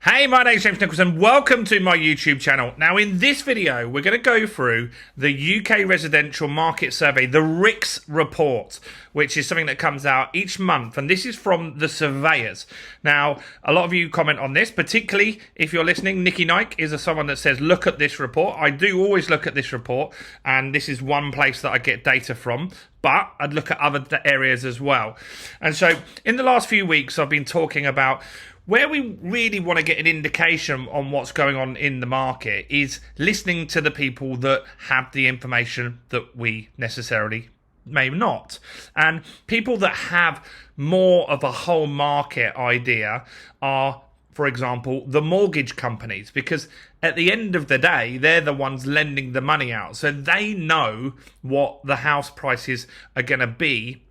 Hey, my name's James Nicholson. Welcome to my YouTube channel. Now, in this video, we're going to go through the UK Residential Market Survey, the RICS report, which is something that comes out each month, and this is from the Surveyors. Now, a lot of you comment on this, particularly if you're listening. Nikki Nike is someone that says, look at this report. I do always look at this report, and this is one place that I get data from, but I'd look at other areas as well. And so, in the last few weeks, I've been talking about where we really want to get an indication on what's going on in the market is listening to the people that have the information that we necessarily may not. And people that have more of a whole market idea are, for example, the mortgage companies, because at the end of the day, they're the ones lending the money out. So they know what the house prices are going to be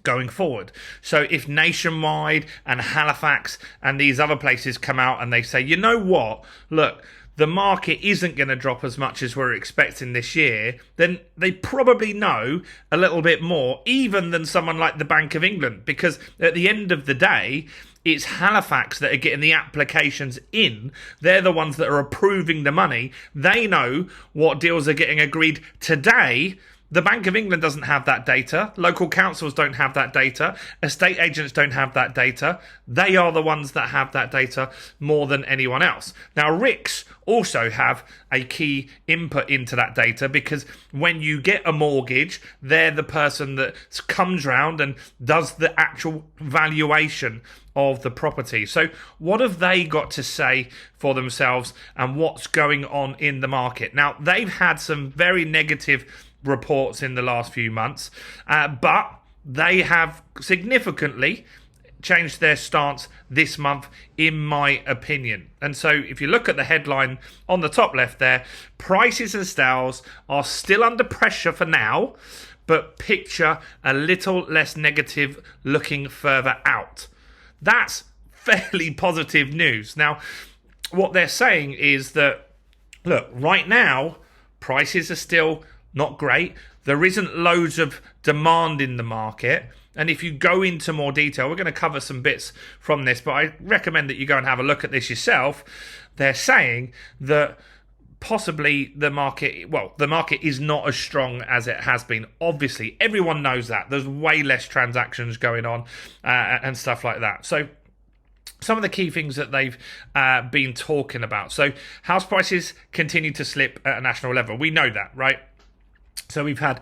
going forward. So if Nationwide and Halifax and these other places come out and they say, you know what, look, the market isn't going to drop as much as we're expecting this year, then they probably know a little bit more even than someone like the Bank of England, because at the end of the day, it's Halifax that are getting the applications in. They're the ones that are approving the money. They know what deals are getting agreed today. The Bank of England doesn't have that data. Local councils don't have that data. Estate agents don't have that data. They are the ones that have that data more than anyone else. Now, RICS also have a key input into that data, because when you get a mortgage, they're the person that comes round and does the actual valuation of the property. So what have they got to say for themselves and what's going on in the market? Now, they've had some very negative reports in the last few months, but they have significantly changed their stance this month, in my opinion. And so if you look at the headline on the top left there, prices and sales are still under pressure for now, but picture a little less negative looking further out. That's fairly positive news. Now, what they're saying is that, look, right now, prices are still not great. There isn't loads of demand in the market. And if you go into more detail, we're going to cover some bits from this, but I recommend that you go and have a look at this yourself. They're saying that possibly the market is not as strong as it has been. Obviously, everyone knows that. There's way less transactions going on and stuff like that. So some of the key things that they've been talking about. So house prices continue to slip at a national level. We know that, right? So we've had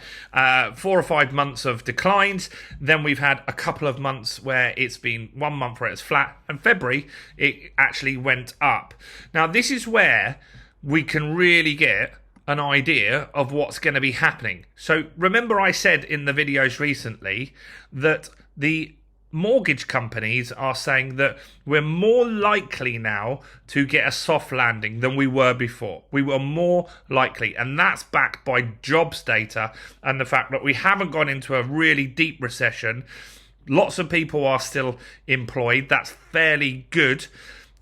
4 or 5 months of declines. Then we've had a couple of months where it's been 1 month where it's flat. And February, it actually went up. Now, this is where we can really get an idea of what's going to be happening. So remember I said in the videos recently that the mortgage companies are saying that we're more likely now to get a soft landing than we were before. We were more likely, and that's backed by jobs data and the fact that we haven't gone into a really deep recession. Lots of people are still employed. That's fairly good.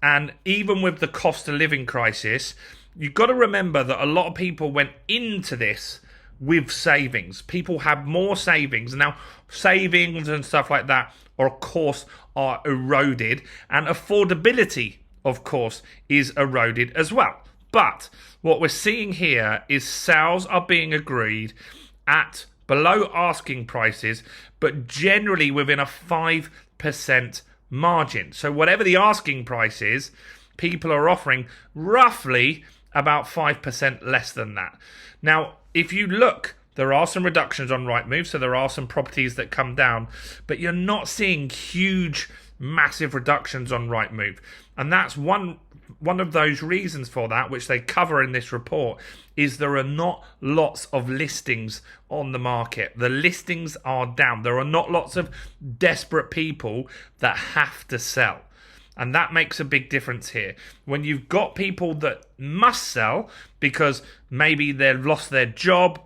And even with the cost of living crisis, you've got to remember that a lot of people went into this with savings. People have more savings. Now, savings and stuff like that of course are eroded, and affordability of course is eroded as well. But what we're seeing here is sales are being agreed at below asking prices, but generally within a 5% margin. So whatever the asking price is, people are offering roughly about 5% less than that. Now, if you look, there are some reductions on Rightmove, so there are some properties that come down, but you're not seeing huge, massive reductions on Rightmove. And that's one of those reasons for that, which they cover in this report, is there are not lots of listings on the market. The listings are down. There are not lots of desperate people that have to sell. And that makes a big difference here. When you've got people that must sell because maybe they've lost their job,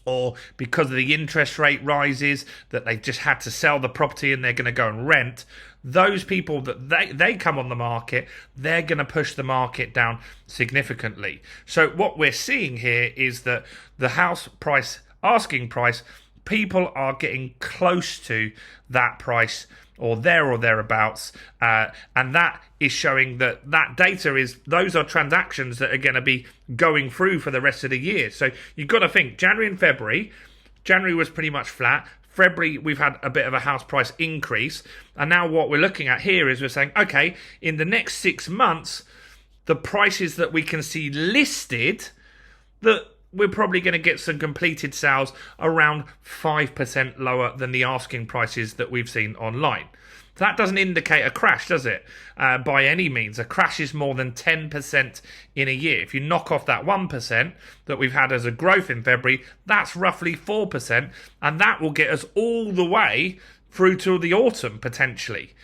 or because of the interest rate rises that they've just had to sell the property and they're going to go and rent, those people that they come on the market, they're going to push the market down significantly. So what we're seeing here is that the house price, asking price, people are getting close to that price or there or thereabouts, and that is showing that data those are transactions that are going to be going through for the rest of the year. So you've got to think January and February. January was pretty much flat. February, we've had a bit of a house price increase. And now what we're looking at here is we're saying, okay, in the next 6 months, the prices that we can see listed, that we're probably going to get some completed sales around 5% lower than the asking prices that we've seen online. That doesn't indicate a crash, does it? By any means. A crash is more than 10% in a year. If you knock off that 1% that we've had as a growth in February, that's roughly 4%, and that will get us all the way through to the autumn, potentially.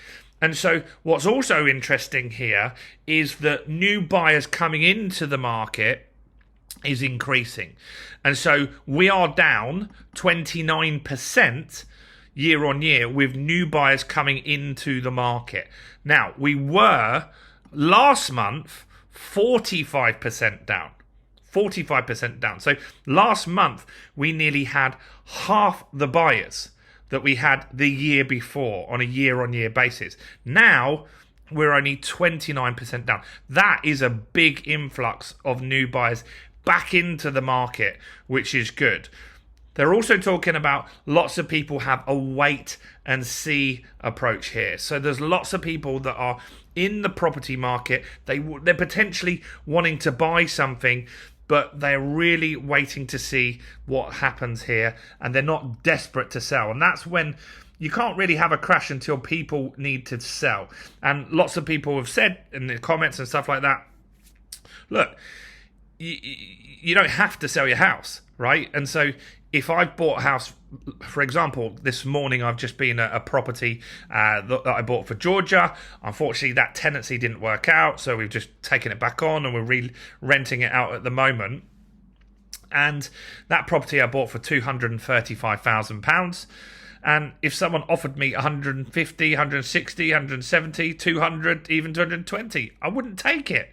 And so what's also interesting here is that new buyers coming into the market is increasing. And so we are down 29% year on year with new buyers coming into the market. Now, we were last month 45% down. 45% down. So last month we nearly had half the buyers that we had the year before on a year on year basis. Now we're only 29% down. That is a big influx of new buyers back into the market, which is good. They're also talking about lots of people have a wait and see approach here. So there's lots of people that are in the property market. They're potentially wanting to buy something, but they're really waiting to see what happens here, and they're not desperate to sell. And that's when you can't really have a crash until people need to sell. And lots of people have said in the comments and stuff like that, look, you don't have to sell your house, right? And so if I've bought a house, for example, this morning I've just been at a property that I bought for Georgia. Unfortunately, that tenancy didn't work out, so we've just taken it back on and we're renting it out at the moment. And that property I bought for £235,000. And if someone offered me 150, 160, 170, 200, even 220, I wouldn't take it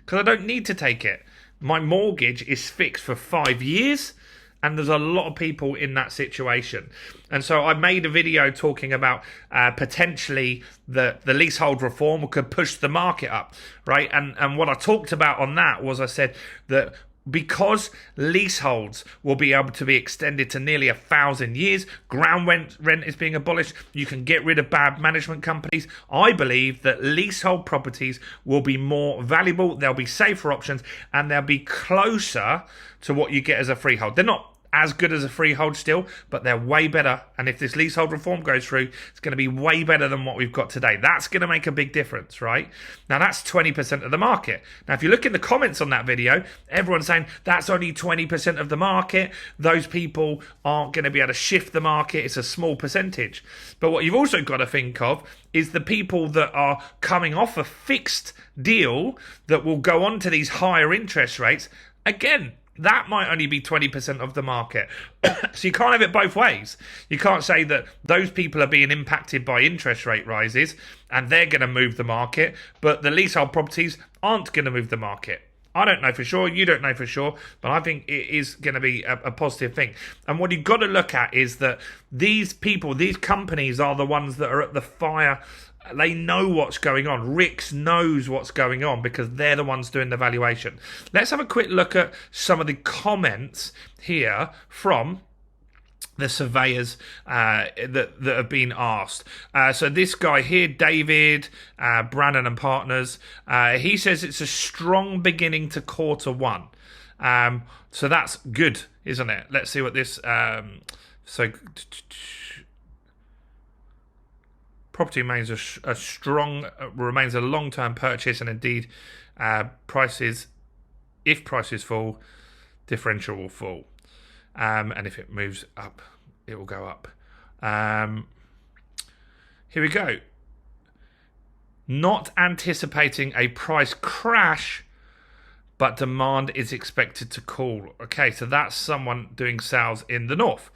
because I don't need to take it. My mortgage is fixed for 5 years. And there's a lot of people in that situation. And so I made a video talking about potentially the leasehold reform could push the market up, right? And what I talked about on that was I said that because leaseholds will be able to be extended to nearly 1,000 years, ground rent is being abolished, you can get rid of bad management companies. I believe that leasehold properties will be more valuable, they'll be safer options, and they'll be closer to what you get as a freehold. They're not as good as a freehold still, but they're way better. And if this leasehold reform goes through, it's going to be way better than what we've got today. That's going to make a big difference, right? Now, that's 20% of the market. Now, if you look in the comments on that video, everyone's saying that's only 20% of the market. Those people aren't going to be able to shift the market. It's a small percentage. But what you've also got to think of is the people that are coming off a fixed deal that will go on to these higher interest rates. Again, that might only be 20% of the market. So you can't have it both ways. You can't say that those people are being impacted by interest rate rises and they're going to move the market, but the leasehold properties aren't going to move the market. I don't know for sure, you don't know for sure, but I think it is going to be a positive thing. And what you've got to look at is that these people, these companies are the ones that are at the fire. They know what's going on. RICS knows what's going on because they're the ones doing the valuation. Let's have a quick look at some of the comments here from the surveyors that have been asked. So this guy here, David, Brannan and Partners, he says it's a strong beginning to quarter one. So that's good, isn't it? Let's see what this... Property remains remains a long-term purchase, and indeed, if prices fall, differential will fall, and if it moves up, it will go up. Here we go. Not anticipating a price crash, but demand is expected to cool. Okay, so that's someone doing sales in the north.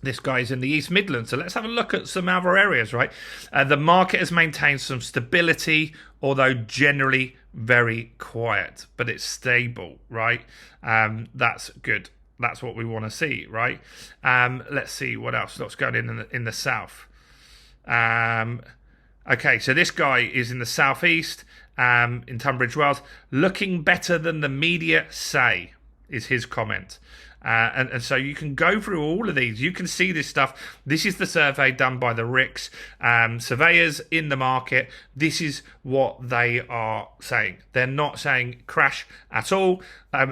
This guy's in the East Midlands. So let's have a look at some other areas, right? The market has maintained some stability, although generally very quiet, but it's stable, right? That's good. that's what we want to see, right? Let's see what's going in the south. Okay, so this guy is in the southeast, in Tunbridge Wells, looking better than the media say, is his comment. And so you can go through all of these. You can see this stuff. This is the survey done by the RICS. Surveyors in the market, this is what they are saying. They're not saying crash at all.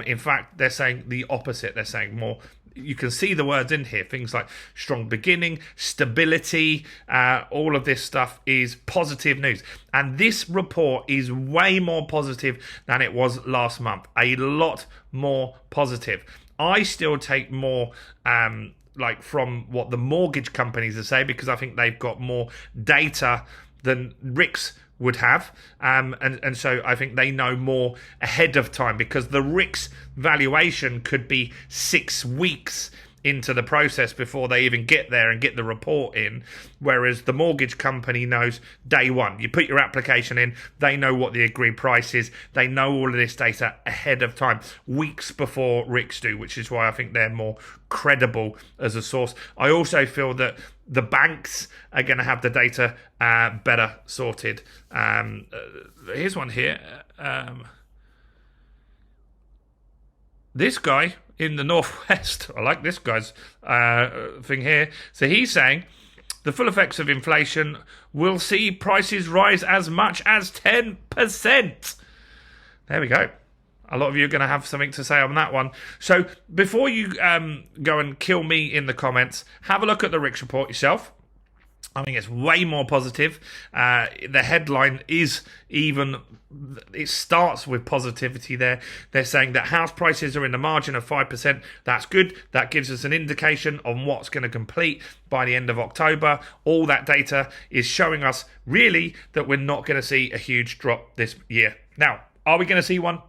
In fact, they're saying the opposite. They're saying more. You can see the words in here. Things like strong beginning, stability, all of this stuff is positive news. And this report is way more positive than it was last month. A lot more positive. I still take more like from what the mortgage companies are saying, because I think they've got more data than RICS would have, and so I think they know more ahead of time, because the RICS valuation could be 6 weeks into the process before they even get there and get the report in, whereas the mortgage company knows day one. You put your application in, they know what the agreed price is, they know all of this data ahead of time, weeks before RICS do, which is why I think they're more credible as a source. I also feel that the banks are going to have the data better sorted. Here's one here. This guy in the northwest, I like this guy's thing here. So he's saying the full effects of inflation will see prices rise as much as 10%. There we go. A lot of you are going to have something to say on that one. So before you go and kill me in the comments, have a look at the RICS report yourself. I think it's way more positive. The headline is it starts with positivity there. They're saying that house prices are in the margin of 5%. That's good. That gives us an indication on what's going to complete by the end of October. All that data is showing us really that we're not going to see a huge drop this year. Now, are we going to see one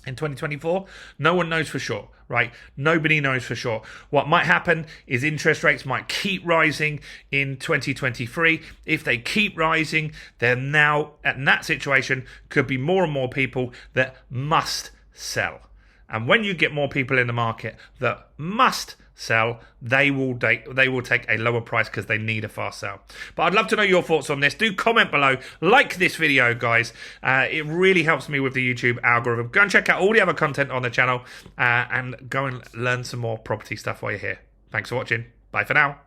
in 2024? No one knows for sure, right? Nobody knows for sure. What might happen is interest rates might keep rising in 2023. If they keep rising, then now, in that situation, could be more and more people that must sell. And when you get more people in the market that must sell, they will take a lower price because they need a fast sell. But I'd love to know your thoughts on this. Do comment below, like this video, guys. It really helps me with the YouTube algorithm. Go and check out all the other content on the channel, and go and learn some more property stuff while you're here. Thanks for watching. Bye for now.